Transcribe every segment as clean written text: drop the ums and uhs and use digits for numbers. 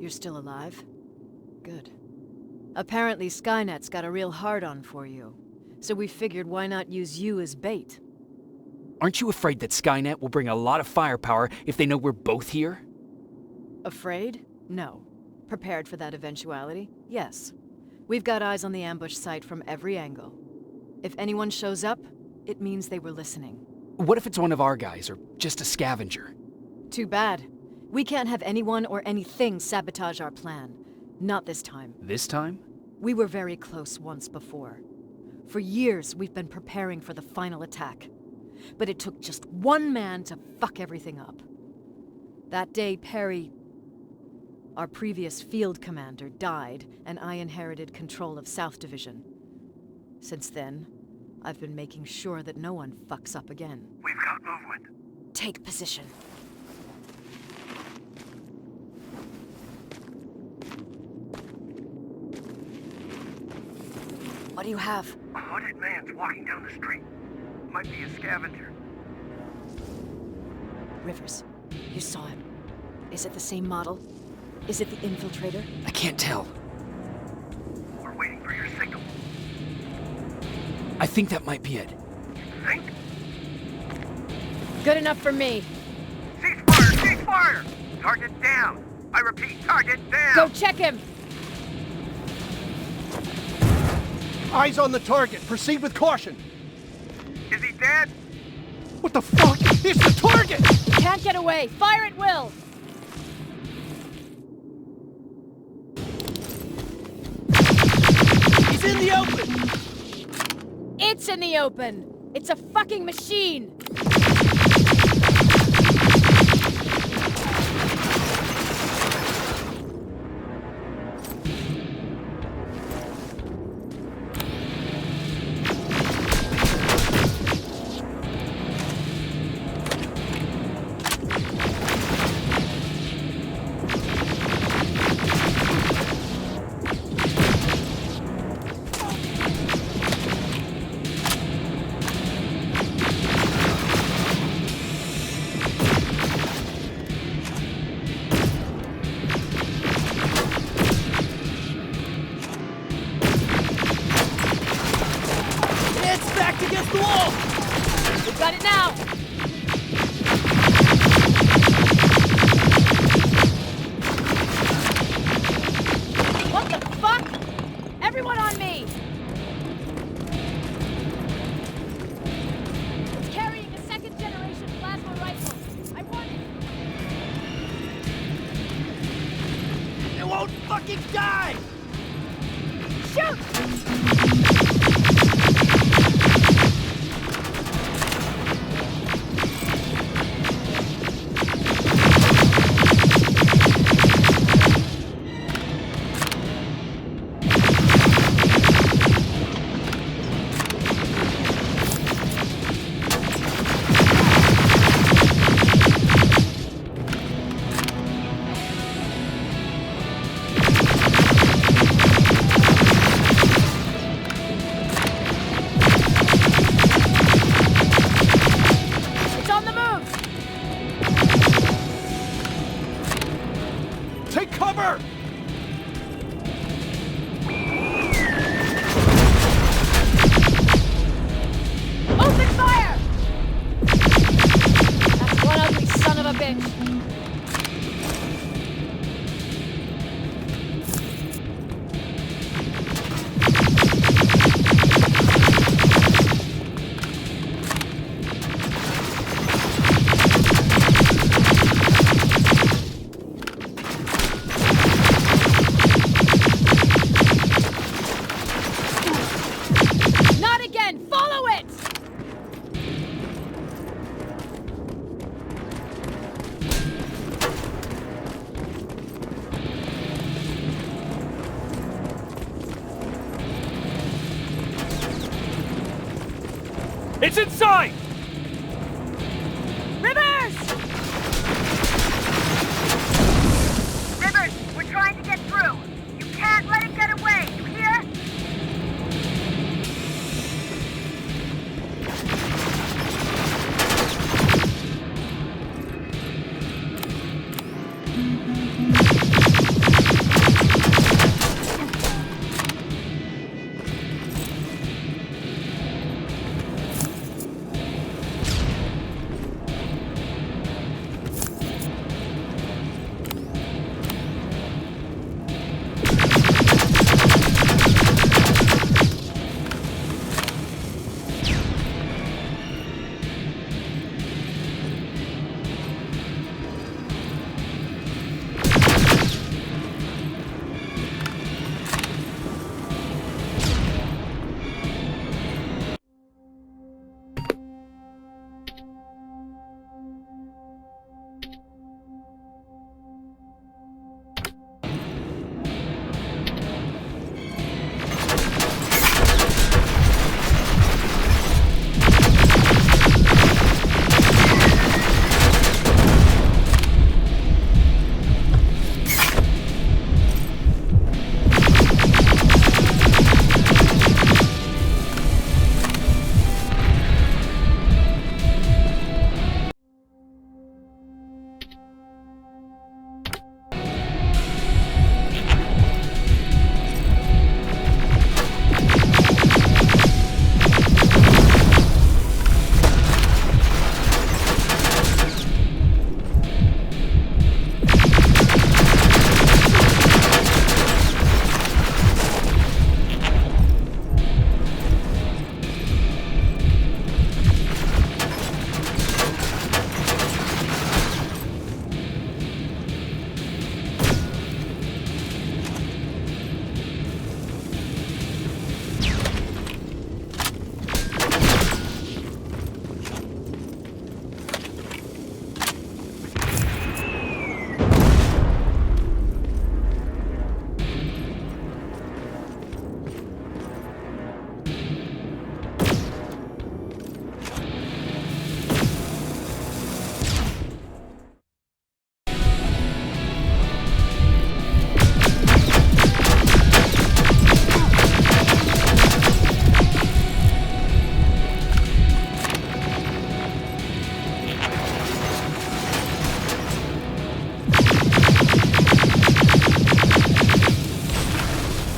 You're still alive? Good. Apparently Skynet's got a real hard-on for you. So we figured why not use you as bait? Aren't you afraid that Skynet will bring a lot of firepower if they know we're both here? Afraid? No. Prepared for that eventuality? Yes. We've got eyes on the ambush site from every angle. If anyone shows up, it means they were listening. What if it's one of our guys, or just a scavenger? Too bad. We can't have anyone or anything sabotage our plan. Not this time. This time? We were very close once before. For years, we've been preparing for the final attack. But it took just one man to fuck everything up. That day, Perry, our previous field commander, died, and I inherited control of South Division. Since then, I've been making sure that no one fucks up again. We've got movement. Take position. What do you have? A hooded man's walking down the street. Might be a scavenger. Rivers, you saw him. Is it the same model? Is it the infiltrator? I can't tell. We're waiting for your signal. I think that might be it. Think? Good enough for me. Cease fire! Cease fire! Target down! I repeat, target down! Go check him! Eyes on the target. Proceed with caution. Is he dead? What the fuck? It's the target! Can't get away. Fire at will! He's in the open! It's in the open! It's a fucking machine! Against the wall! We've got it now! What the fuck? Everyone on me! It's carrying a second-generation plasma rifle. I want it! It won't fucking die! Shoot! Take cover! Open fire! That's one ugly son of a bitch. Follow it! It's inside! Rivers! Rivers, we're trying to get through. You can't let it get away, you hear?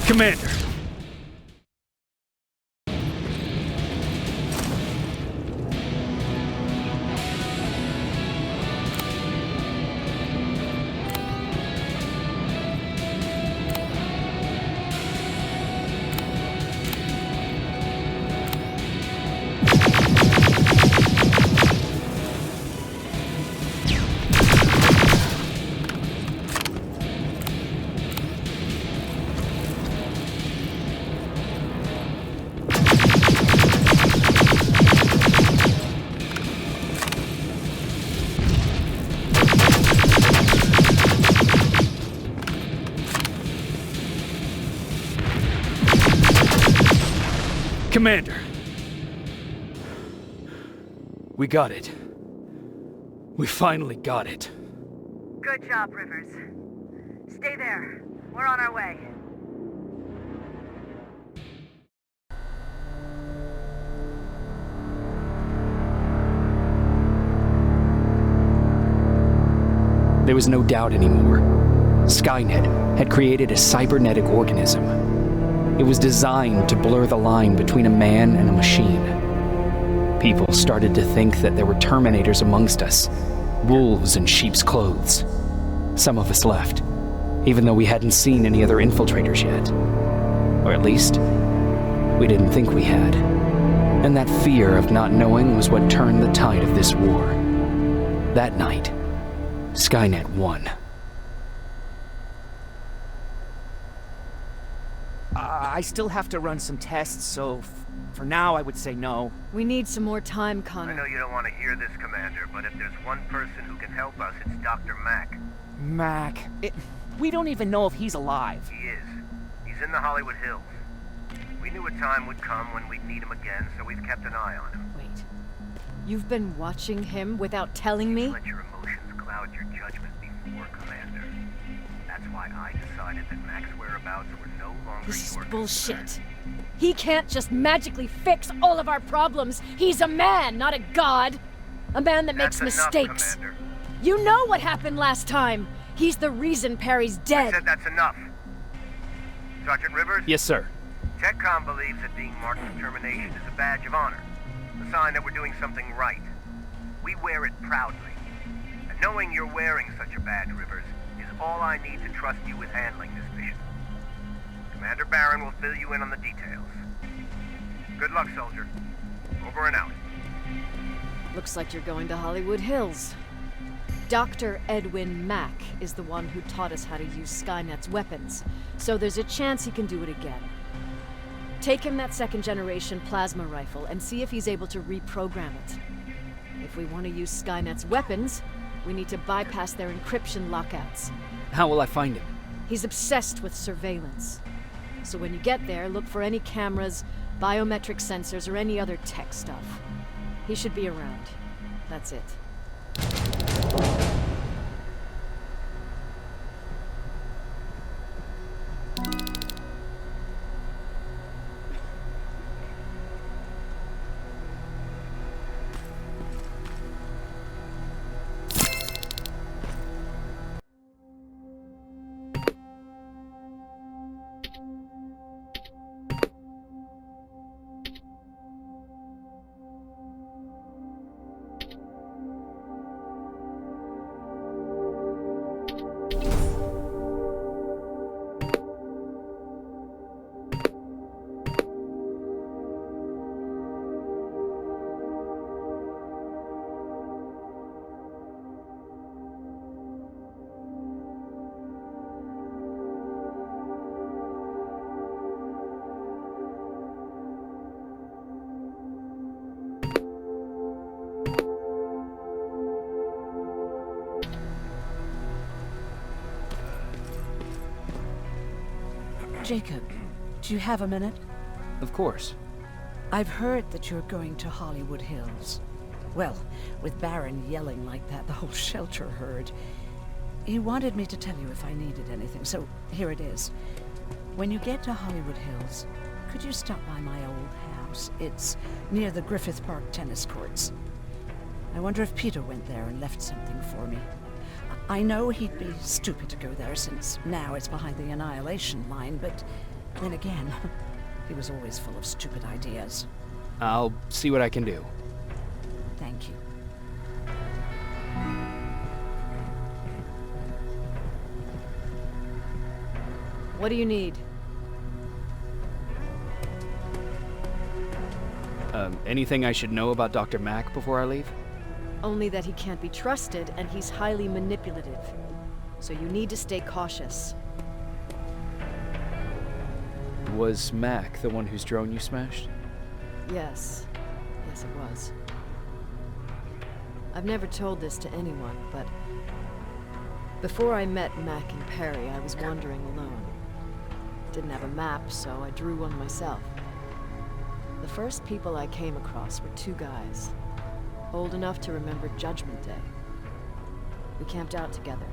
Commander! Commander! We got it. We finally got it. Good job, Rivers. Stay there. We're on our way. There was no doubt anymore. Skynet had created a cybernetic organism. It was designed to blur the line between a man and a machine. People started to think that there were Terminators amongst us, wolves in sheep's clothes. Some of us left, even though we hadn't seen any other infiltrators yet. Or at least, we didn't think we had. And that fear of not knowing was what turned the tide of this war. That night, Skynet won. I still have to run some tests, so for now I would say no. We need some more time, I Connor. know you don't want to hear this, Commander, but if there's one person who can help us, it's Dr. Mack. Mac, we don't even know if he's alive. He is. He's in the Hollywood Hills. We knew a time would come when we'd need him again, so we've kept an eye on him. Wait. You've been watching him without telling me? Let your emotions cloud your judgment before, Commander. That's why I decided that Mack's whereabouts were no longer This is your bullshit. concern. He can't just magically fix all of our problems. He's a man, not a god. A man that makes That's enough, mistakes. Commander. You know what happened last time. He's the reason Perry's I dead. said that's enough. Sergeant Rivers? Yes, sir. TechCom believes that being marked with termination is a badge of honor, a sign that we're doing something right. We wear it proudly. And knowing you're wearing such a badge, Rivers, is all I need to trust you with handling this mission. Commander Barron will fill you in on the details. Good luck, soldier. Over and out. Looks like you're going to Hollywood Hills. Dr. Edwin Mack is the one who taught us how to use Skynet's weapons, so there's a chance he can do it again. Take him that second-generation plasma rifle and see if he's able to reprogram it. If we want to use Skynet's weapons, we need to bypass their encryption lockouts. How will I find him? He's obsessed with surveillance. So when you get there, look for any cameras, biometric sensors, or any other tech stuff. He should be around. That's it. Jacob, do you have a minute? Of course. I've heard that you're going to Hollywood Hills. Well, with Barron yelling like that, the whole shelter heard. He wanted me to tell you if I needed anything, so here it is. When you get to Hollywood Hills, could you stop by my old house? It's near the Griffith Park tennis courts. I wonder if Peter went there and left something for me. I know he'd be stupid to go there since now it's behind the annihilation line, but Then again, he was always full of stupid ideas. I'll see what I can do. Thank you. What do you need? Anything I should know about Dr. Mack before I leave? Only that he can't be trusted and he's highly manipulative. So you need to stay cautious. Was Mack the one whose drone you smashed? Yes. Yes, it was. I've never told this to anyone, but before I met Mac and Perry, I was wandering alone. Didn't have a map, so I drew one myself. The first people I came across were two guys, old enough to remember Judgment Day. We camped out together.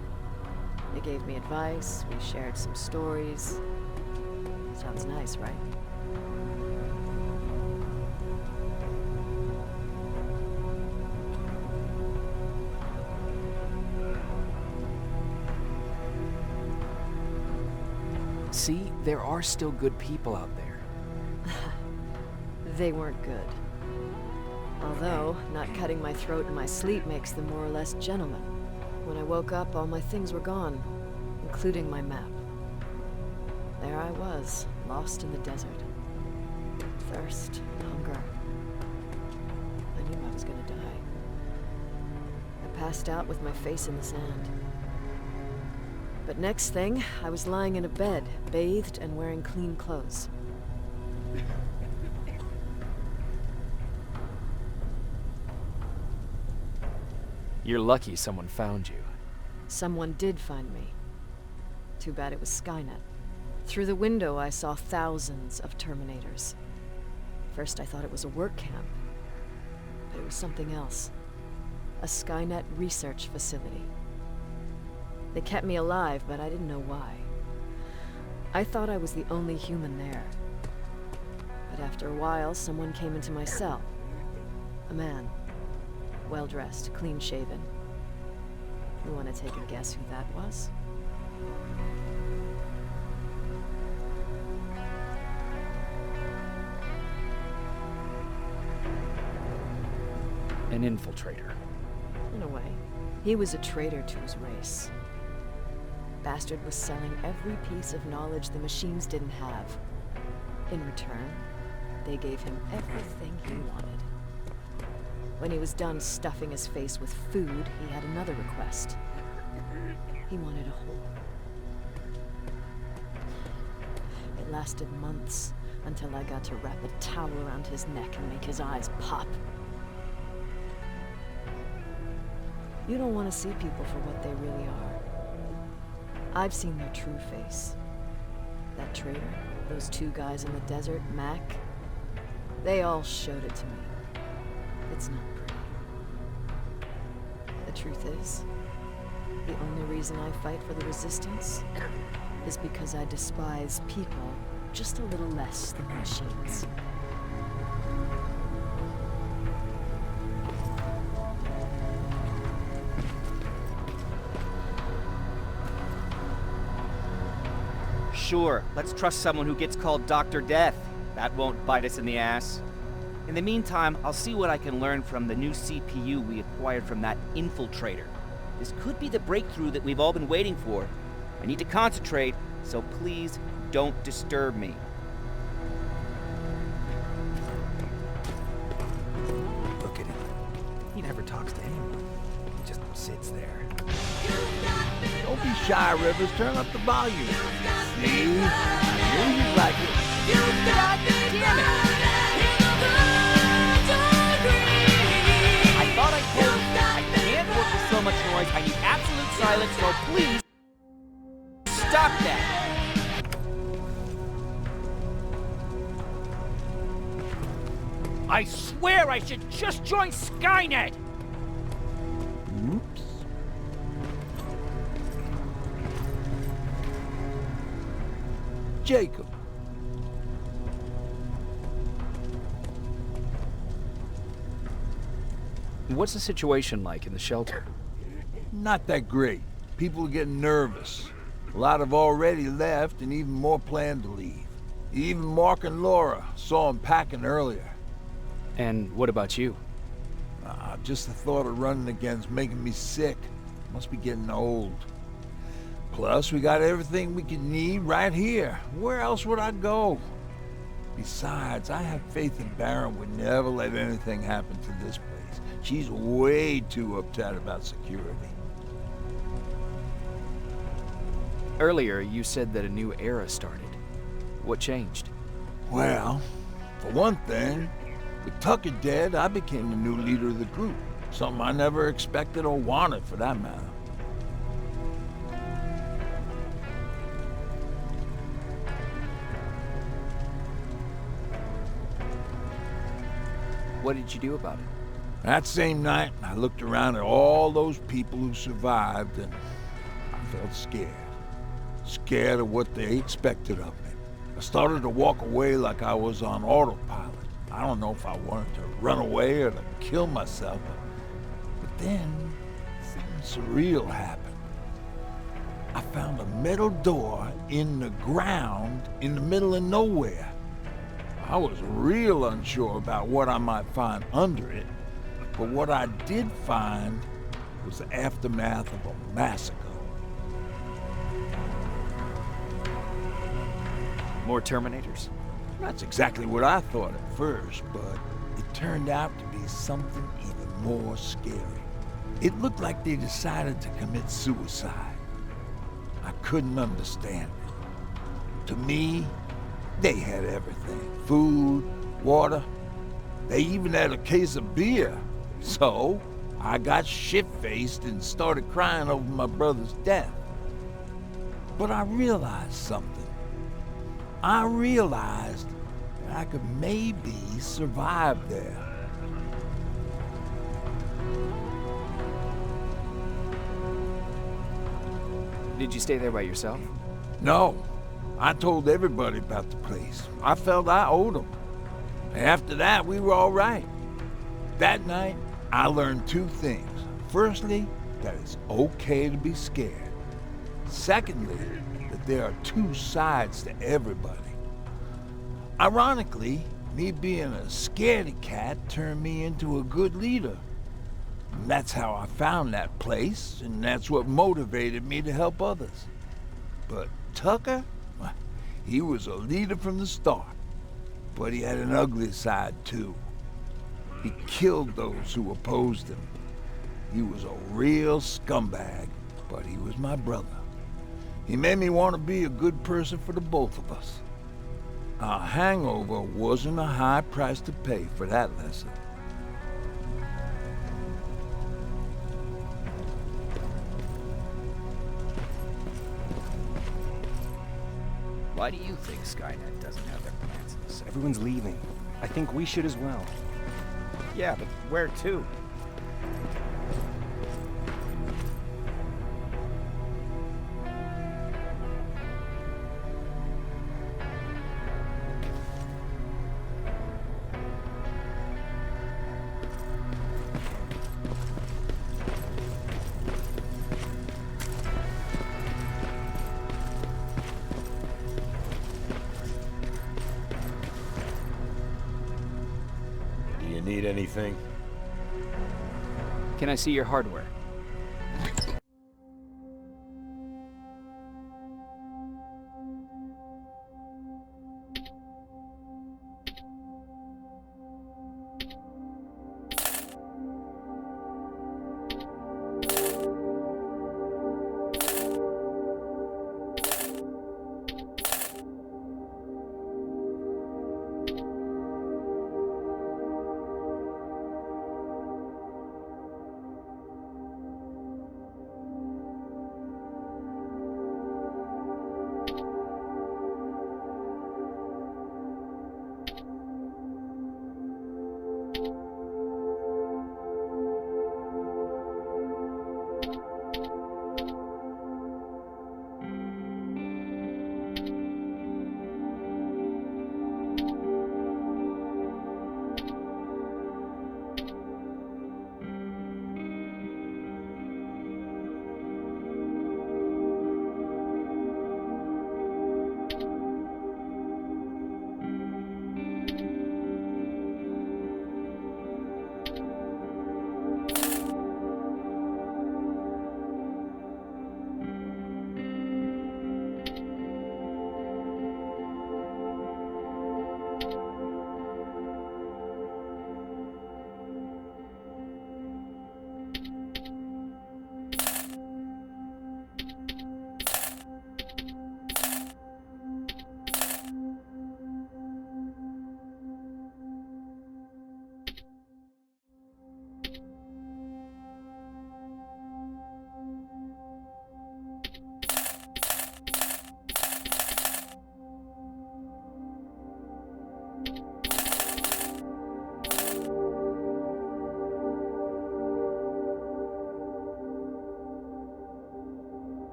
They gave me advice, we shared some stories. Sounds nice, right? See, there are still good people out there. They weren't good. Although, not cutting my throat in my sleep makes them more or less gentlemen. When I woke up, all my things were gone, including my map. There I was, lost in the desert. Thirst, hunger. I knew I was gonna die. I passed out with my face in the sand. But next thing, I was lying in a bed, bathed and wearing clean clothes. You're lucky someone found you. Someone did find me. Too bad it was Skynet. Through the window, I saw thousands of Terminators. First, I thought it was a work camp, but it was something else. A Skynet research facility. They kept me alive, but I didn't know why. I thought I was the only human there. But after a while, someone came into my cell. A man. Well-dressed, clean-shaven. You want to take a guess who that was? An infiltrator. In a way. He was a traitor to his race. Bastard was selling every piece of knowledge the machines didn't have. In return, they gave him everything he wanted. When he was done stuffing his face with food, he had another request. He wanted a whore. It lasted months, until I got to wrap a towel around his neck and make his eyes pop. You don't want to see people for what they really are. I've seen their true face. That traitor, those two guys in the desert, Mac, they all showed it to me. It's not pretty. The truth is, the only reason I fight for the Resistance is because I despise people just a little less than machines. Sure, let's trust someone who gets called Dr. Death. That won't bite us in the ass. In the meantime, I'll see what I can learn from the new CPU we acquired from that infiltrator. This could be the breakthrough that we've all been waiting for. I need to concentrate, so please don't disturb me. Look at him. He never talks to anyone. He just sits there. Don't be shy, Rivers. Turn up the volume. See? I knew you'd like it. I thought I told you I can't work with so much noise. I need absolute silence, so please stop that. I swear I should just join Skynet. Oops. Jacob. What's the situation like in the shelter? Not that great. People are getting nervous. A lot have already left, and even more plan to leave. Even Mark and Laura saw him packing earlier. And what about you? Just the thought of running again's making me sick. Must be getting old. Plus, we got everything we could need right here. Where else would I go? Besides, I have faith in Baron would never let anything happen to this place. She's way too uptight about security. Earlier, you said that a new era started. What changed? Well, for one thing, with Tucker dead, I became the new leader of the group. Something I never expected or wanted, for that matter. What did you do about it? That same night, I looked around at all those people who survived, and I felt scared. Scared of what they expected of me. I started to walk away like I was on autopilot. I don't know if I wanted to run away or to kill myself, but then something surreal happened. I found a metal door in the ground in the middle of nowhere. I was real unsure about what I might find under it, but what I did find was the aftermath of a massacre. More Terminators? That's exactly what I thought at first, but it turned out to be something even more scary. It looked like they decided to commit suicide. I couldn't understand it. To me, they had everything. Food, water. They even had a case of beer. So, I got shit-faced and started crying over my brother's death. But I realized something. I realized that I could maybe survive there. Did you stay there by yourself? No. I told everybody about the place. I felt I owed them. After that, we were all right. That night, I learned two things. Firstly, that it's okay to be scared. Secondly, that there are two sides to everybody. Ironically, me being a scaredy cat turned me into a good leader. And that's how I found that place, and that's what motivated me to help others. But Tucker? He was a leader from the start, but he had an ugly side too. He killed those who opposed him. He was a real scumbag, but he was my brother. He made me want to be a good person for the both of us. A hangover wasn't a high price to pay for that lesson. Why do you think Skynet doesn't have their plans? Everyone's leaving. I think we should as well. Yeah, but where to? Need anything? Can I see your hardware?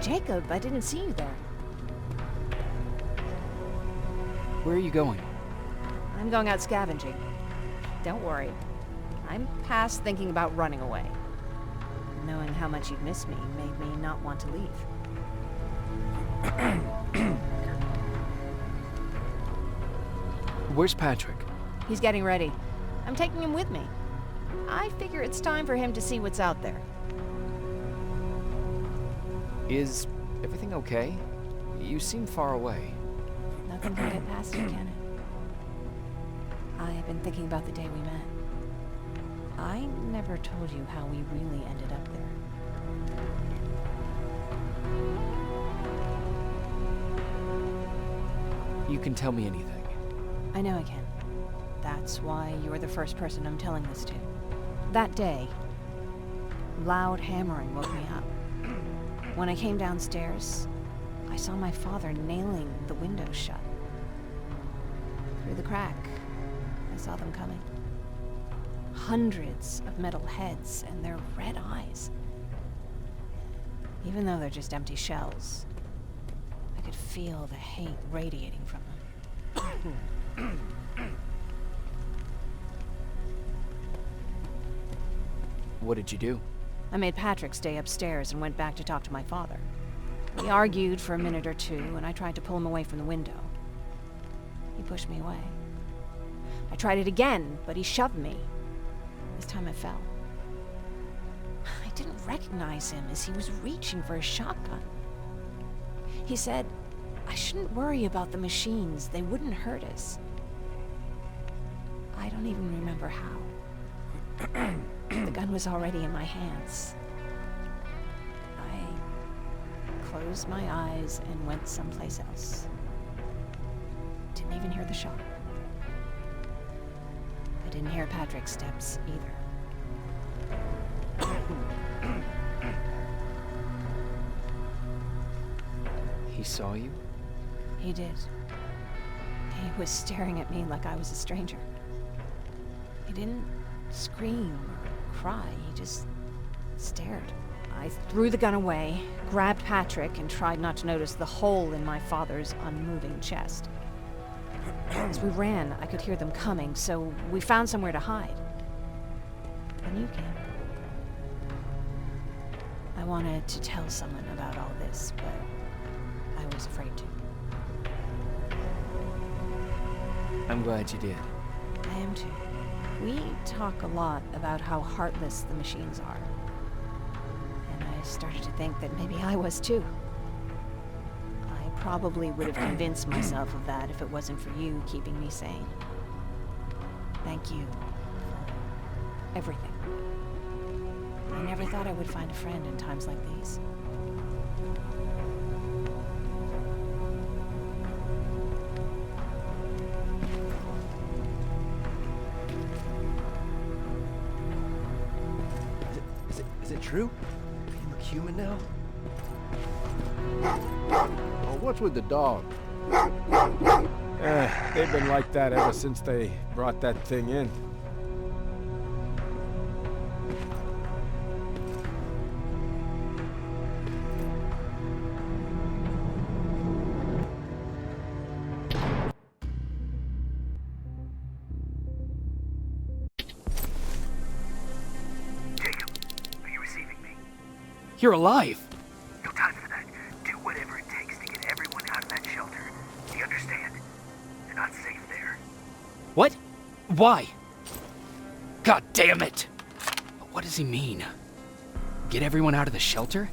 Jacob, I didn't see you there. Where are you going? I'm going out scavenging. Don't worry. I'm past thinking about running away. Knowing how much you'd miss me made me not want to leave. Where's Patrick? He's getting ready. I'm taking him with me. I figure it's time for him to see what's out there. Is everything okay? You seem far away. Nothing can get past you, can it? I have been thinking about the day we met. I never told you how we really ended up there. You can tell me anything. I know I can. That's why you're the first person I'm telling this to. That day, loud hammering woke me up. When I came downstairs, I saw my father nailing the window shut. Through the crack, I saw them coming. Hundreds of metal heads and their red eyes. Even though they're just empty shells, I could feel the hate radiating from them. What did you do? I made Patrick stay upstairs and went back to talk to my father. We argued for a minute or two, and I tried to pull him away from the window. He pushed me away. I tried it again, but he shoved me. This time I fell. I didn't recognize him as he was reaching for a shotgun. He said, I shouldn't worry about the machines. They wouldn't hurt us. I don't even remember how. The gun was already in my hands. I closed my eyes and went someplace else. Didn't even hear the shot. I didn't hear Patrick's steps either. He saw you? He did. He was staring at me like I was a stranger. He didn't scream or cry, he just stared. I threw the gun away, grabbed Patrick, and tried not to notice the hole in my father's unmoving chest. As we ran, I could hear them coming, so we found somewhere to hide. Then you came. I wanted to tell someone about all this, but I was afraid to. I'm glad you did. I am too. We talk a lot about how heartless the machines are. And I started to think that maybe I was too. I probably would have convinced myself of that if it wasn't for you keeping me sane. Thank you for everything. I never thought I would find a friend in times like these. Is it true? You look human now? Well, what's with the dog? They've been like that ever since they brought that thing in. You're alive! No time for that. Do whatever it takes to get everyone out of that shelter. Do you understand? They're not safe there. What? Why? God damn it! What does he mean? Get everyone out of the shelter?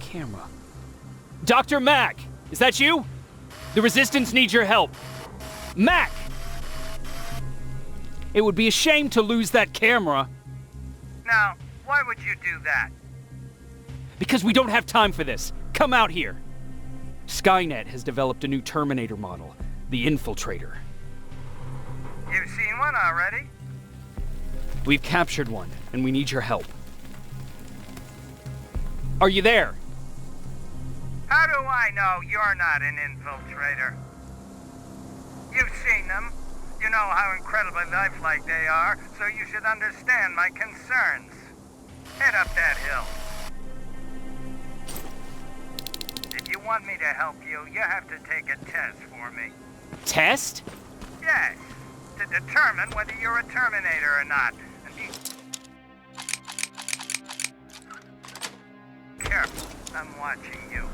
camera. Dr. Mack! Is that you? The Resistance needs your help. Mack! It would be a shame to lose that camera. Now, why would you do that? Because we don't have time for this. Come out here. Skynet has developed a new Terminator model, the Infiltrator. You've seen one already? We've captured one, and we need your help. Are you there? How do I know you're not an infiltrator? You've seen them. You know how incredibly lifelike they are, so you should understand my concerns. Head up that hill. If you want me to help you, you have to take a test for me. Test? Yes, to determine whether you're a Terminator or not. And be careful, I'm watching you.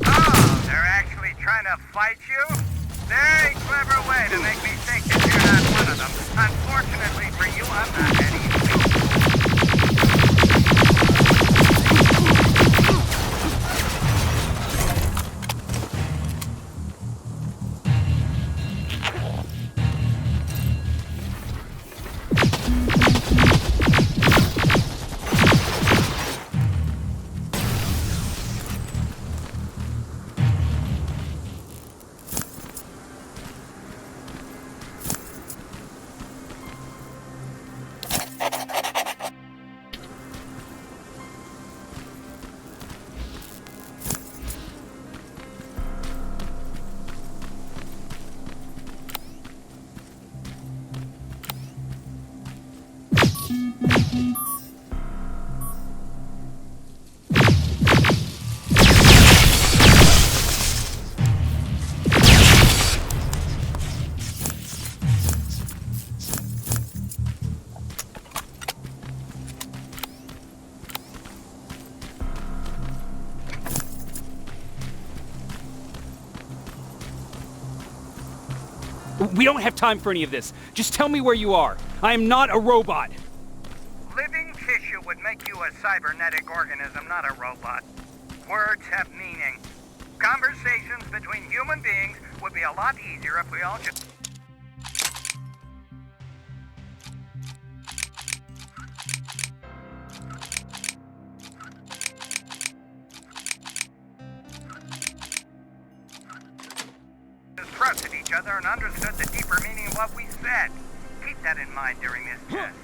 Oh, they're actually trying to fight you? Very clever way to make me think that you're not one of them. Unfortunately for you, I'm not that We don't have time for any of this. Just tell me where you are. I am not a robot. living tissue would make you a cybernetic organism, not a robot. Words have meaning. Conversations between human beings would be a lot easier if we all just... each other and understood the deeper meaning of what we said. Keep that in mind during this test.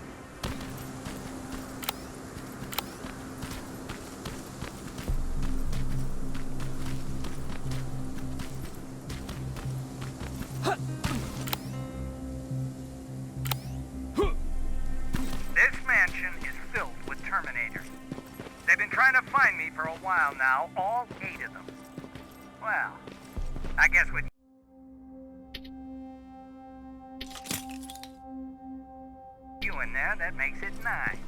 This mansion is filled with Terminators. They've been trying to find me for a while now, all 8 of them. Well, I guess with you in there, that makes it 9.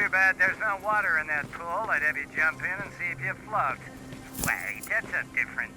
Too bad there's no water in that pool. I'd have you jump in and see if you float. Wait, that's a different...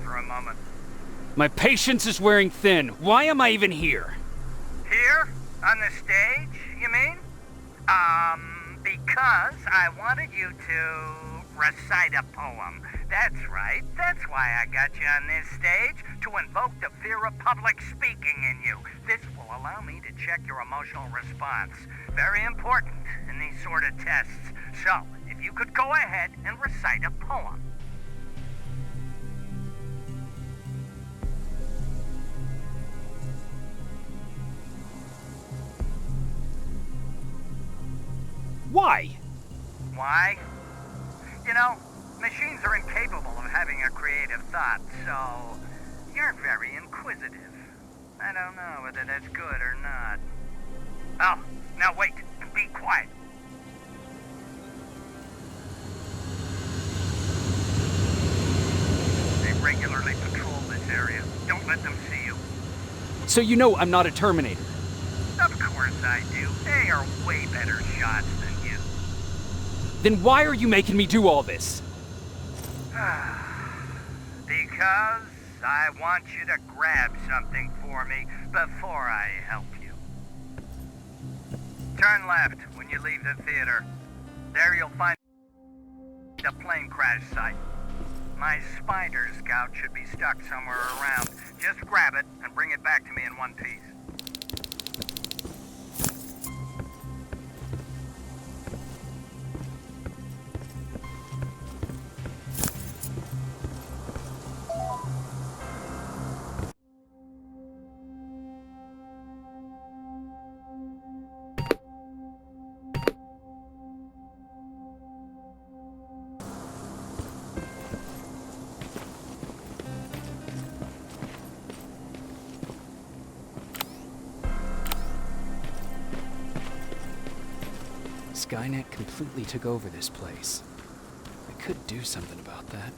for a moment. My patience is wearing thin. Why am I even here? Here? On the stage, you mean? Because I wanted you to recite a poem. That's right. That's why I got you on this stage, to invoke the fear of public speaking in you. This will allow me to check your emotional response. Very important in these sort of tests. So, if you could go ahead and recite a poem. Why? Why? You know, machines are incapable of having a creative thought, so you're very inquisitive. I don't know whether that's good or not. Oh, now wait, and be quiet. They regularly patrol this area. Don't let them see you. So you know I'm not a Terminator. Of course I do. They are way better shots than you. Then why are you making me do all this? Because I want you to grab something for me before I help you. Turn left when you leave the theater. There you'll find the plane crash site. My spider scout should be stuck somewhere around. Just grab it and bring it back to me in one piece. Skynet completely took over this place. I could do something about that.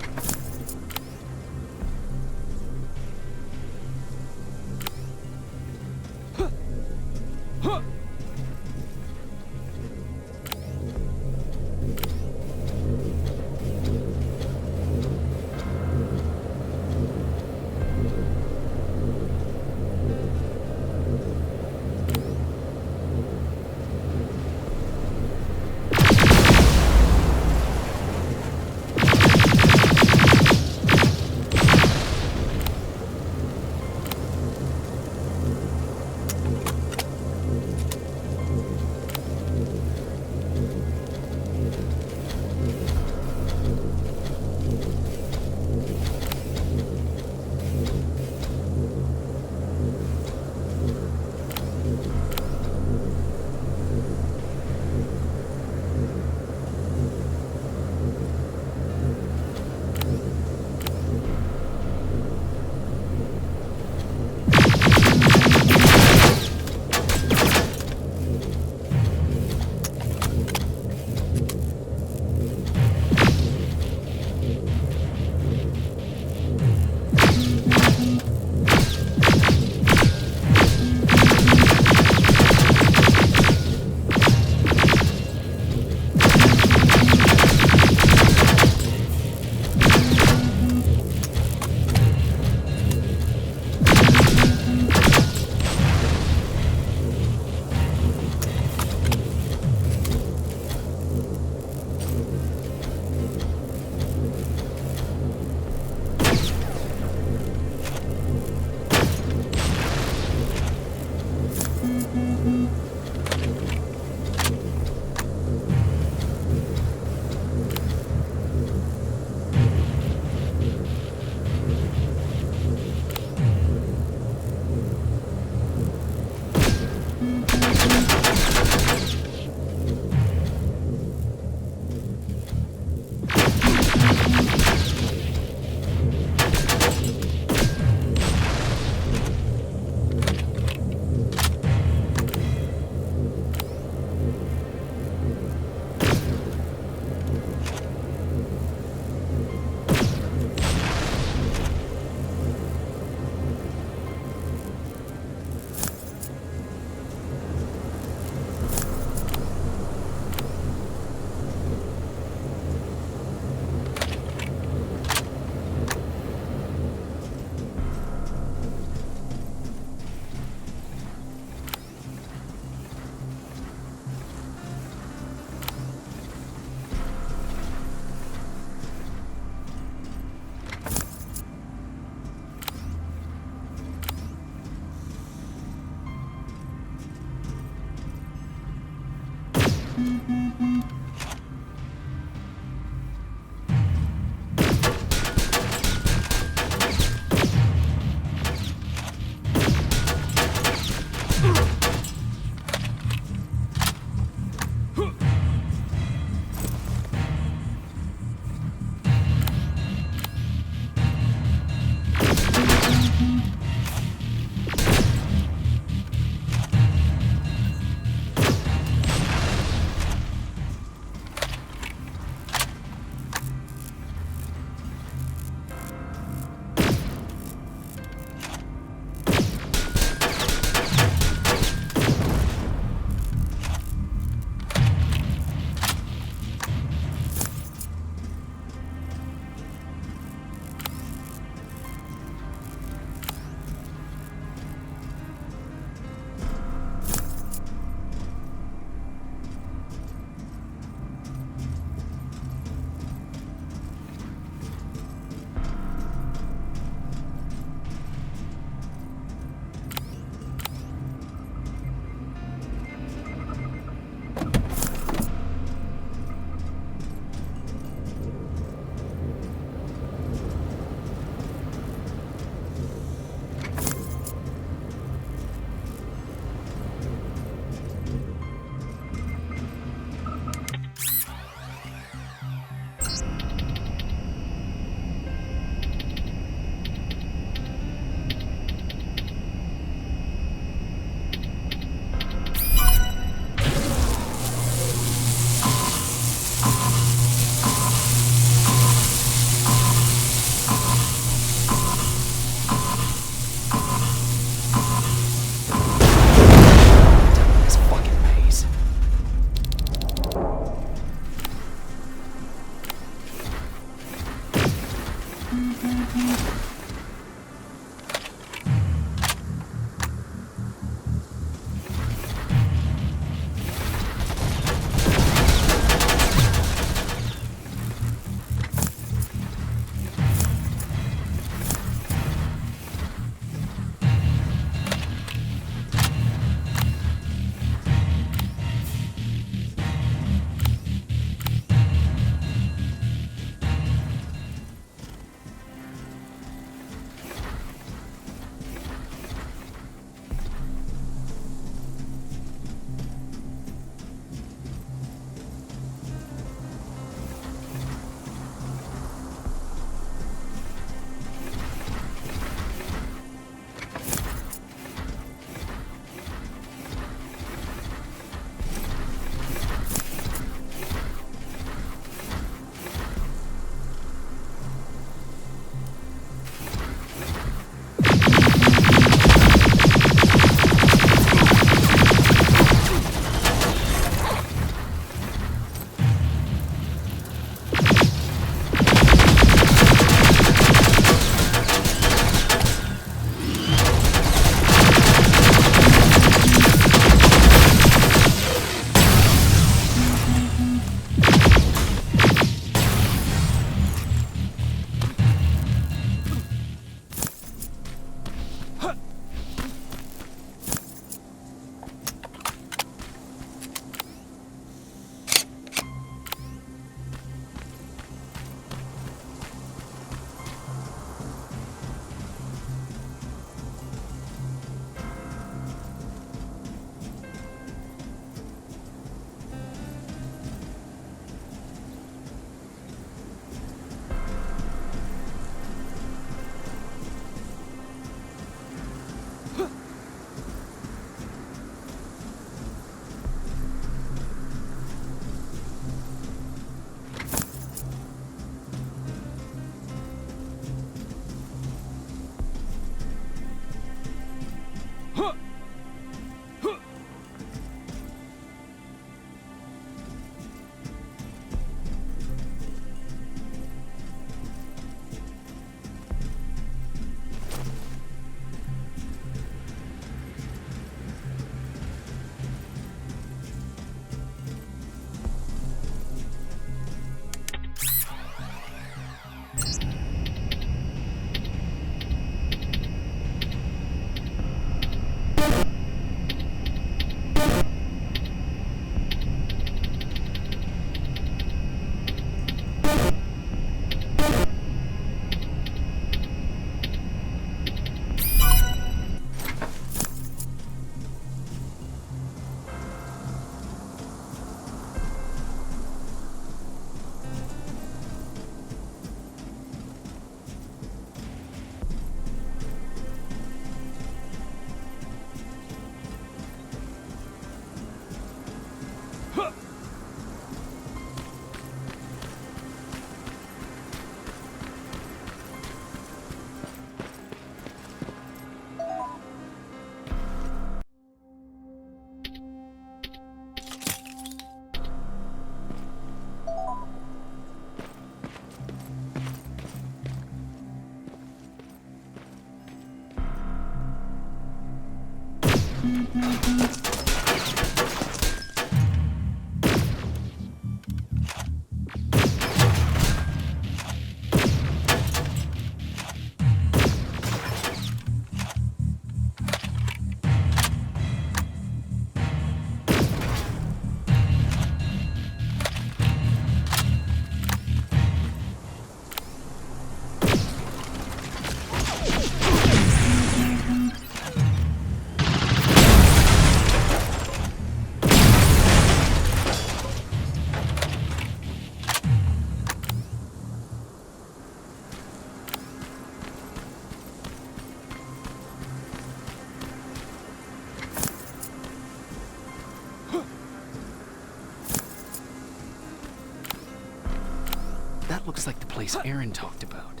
That looks like the place Aaron talked about.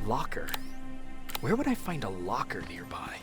Locker? Where would I find a locker nearby?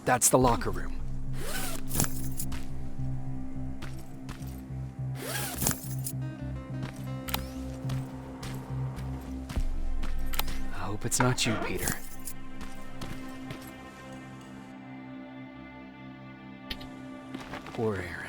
That's the locker room. I hope it's not you, Peter. Poor Aaron.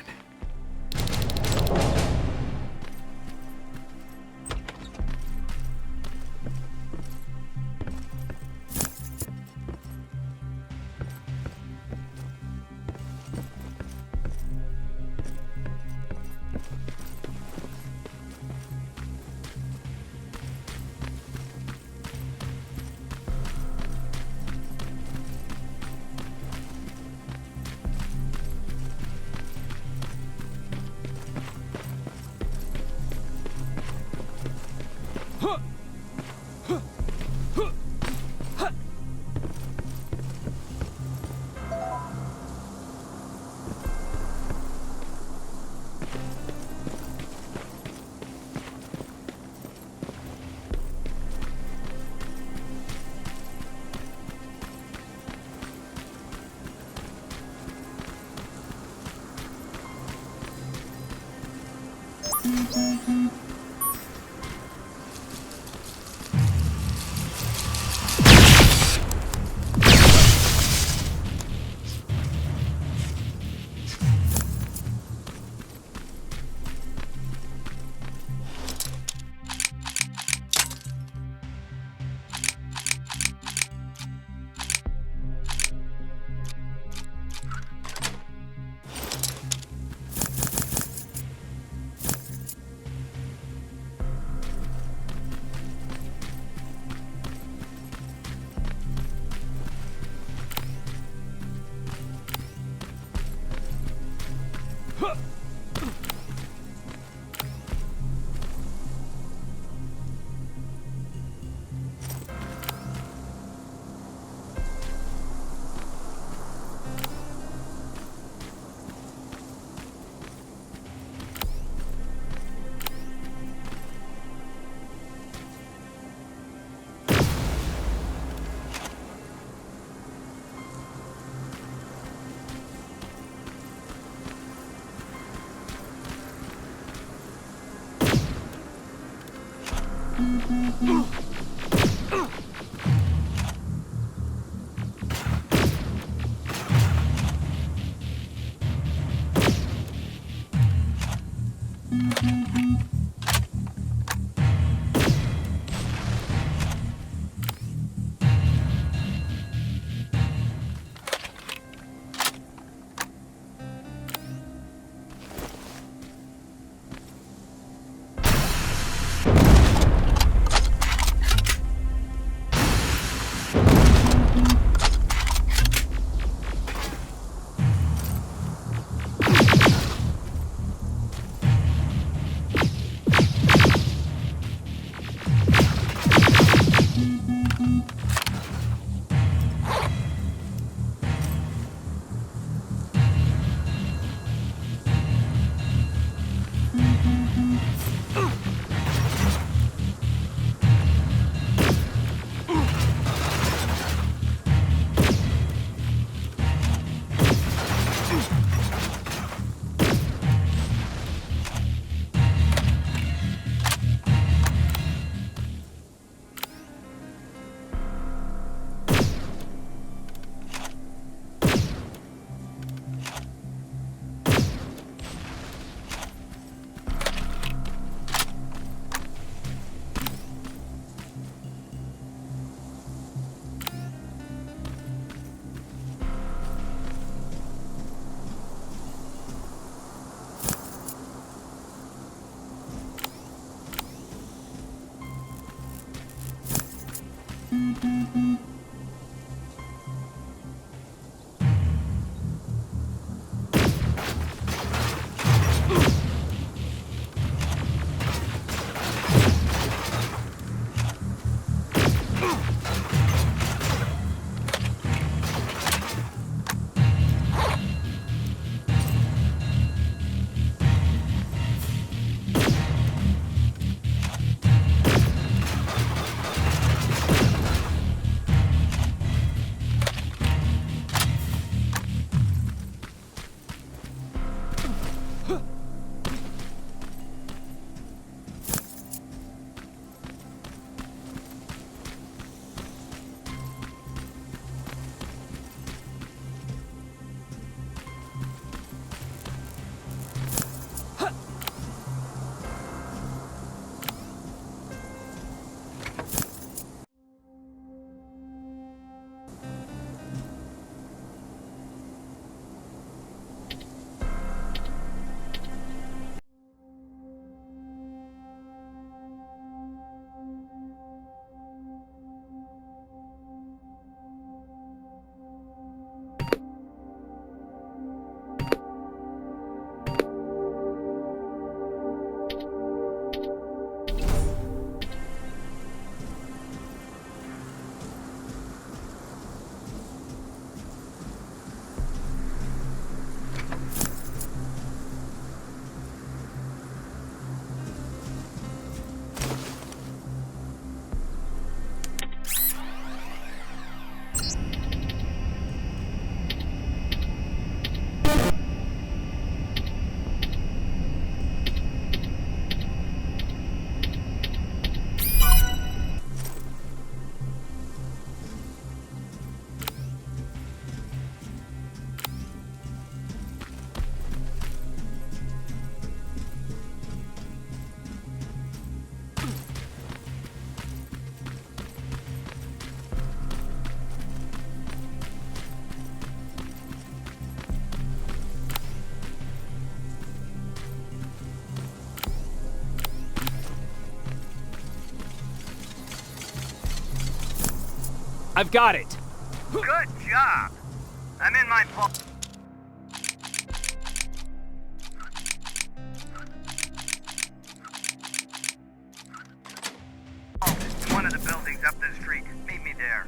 I've got it. Good job. I'm in my vault. In one of the buildings up the street. Meet me there.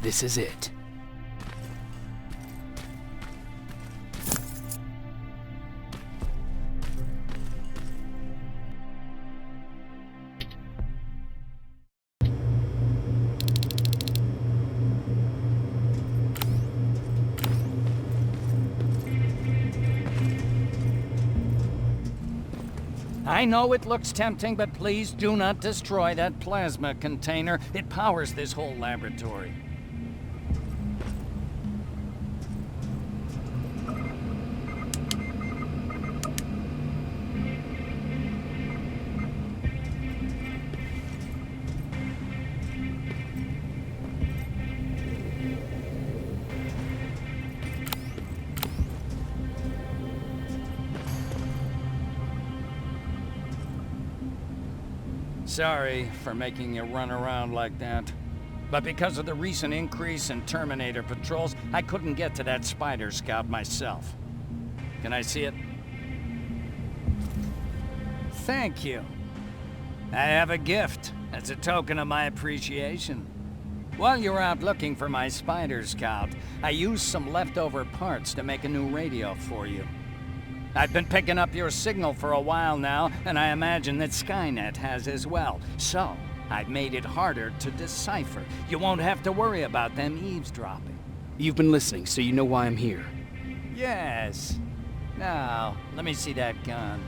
This is it. I know it looks tempting, but please do not destroy that plasma container. It powers this whole laboratory. Sorry for making you run around like that. But because of the recent increase in Terminator patrols, I couldn't get to that spider scout myself. Can I see it? Thank you. I have a gift as a token of my appreciation. While you were out looking for my spider scout, I used some leftover parts to make a new radio for you. I've been picking up your signal for a while now, and I imagine that Skynet has as well. So, I've made it harder to decipher. You won't have to worry about them eavesdropping. You've been listening, so you know why I'm here. Yes. Now, let me see that gun.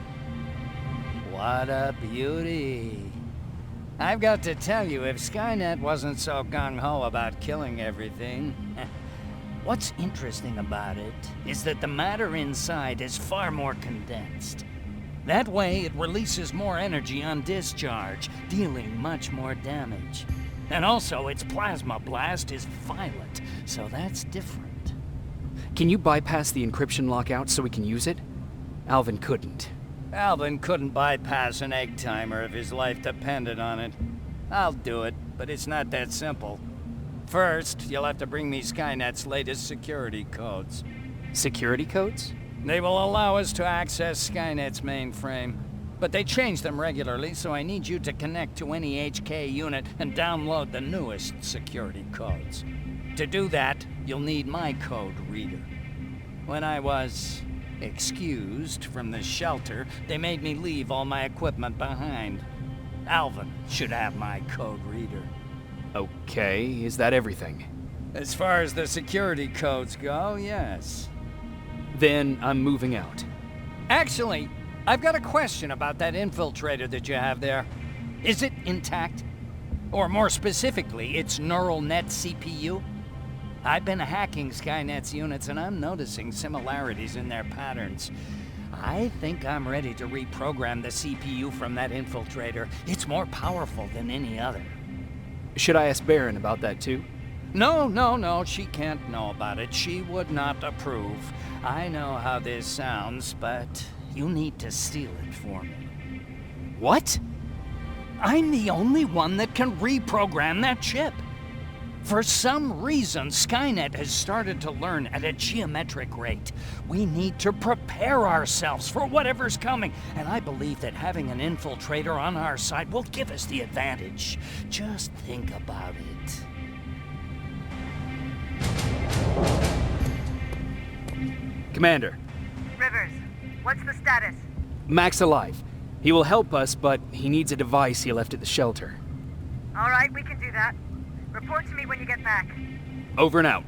What a beauty. I've got to tell you, if Skynet wasn't so gung-ho about killing everything... What's interesting about it is that the matter inside is far more condensed. That way, it releases more energy on discharge, dealing much more damage. And also, its plasma blast is violent, so that's different. Can you bypass the encryption lockout so we can use it? Alvin couldn't. Alvin couldn't bypass an egg timer if his life depended on it. I'll do it, but it's not that simple. First, you'll have to bring me Skynet's latest security codes. Security codes? They will allow us to access Skynet's mainframe. But they change them regularly, so I need you to connect to any HK unit and download the newest security codes. To do that, you'll need my code reader. When I was excused from the shelter, they made me leave all my equipment behind. Alvin should have my code reader. Okay, is that everything? As far as the security codes go, yes. Then I'm moving out. Actually, I've got a question about that infiltrator that you have there. Is it intact? Or more specifically, its neural net CPU? I've been hacking Skynet's units and I'm noticing similarities in their patterns. I think I'm ready to reprogram the CPU from that infiltrator. It's more powerful than any other. Should I ask Baron about that too? No, she can't know about it. She would not approve. I know how this sounds, but you need to steal it for me. What? I'm the only one that can reprogram that chip. For some reason, Skynet has started to learn at a geometric rate. We need to prepare ourselves for whatever's coming, and I believe that having an infiltrator on our side will give us the advantage. Just think about it. Commander. Rivers, what's the status? Mac's alive. He will help us, but he needs a device he left at the shelter. All right, we can do that. Report to me when you get back. Over and out.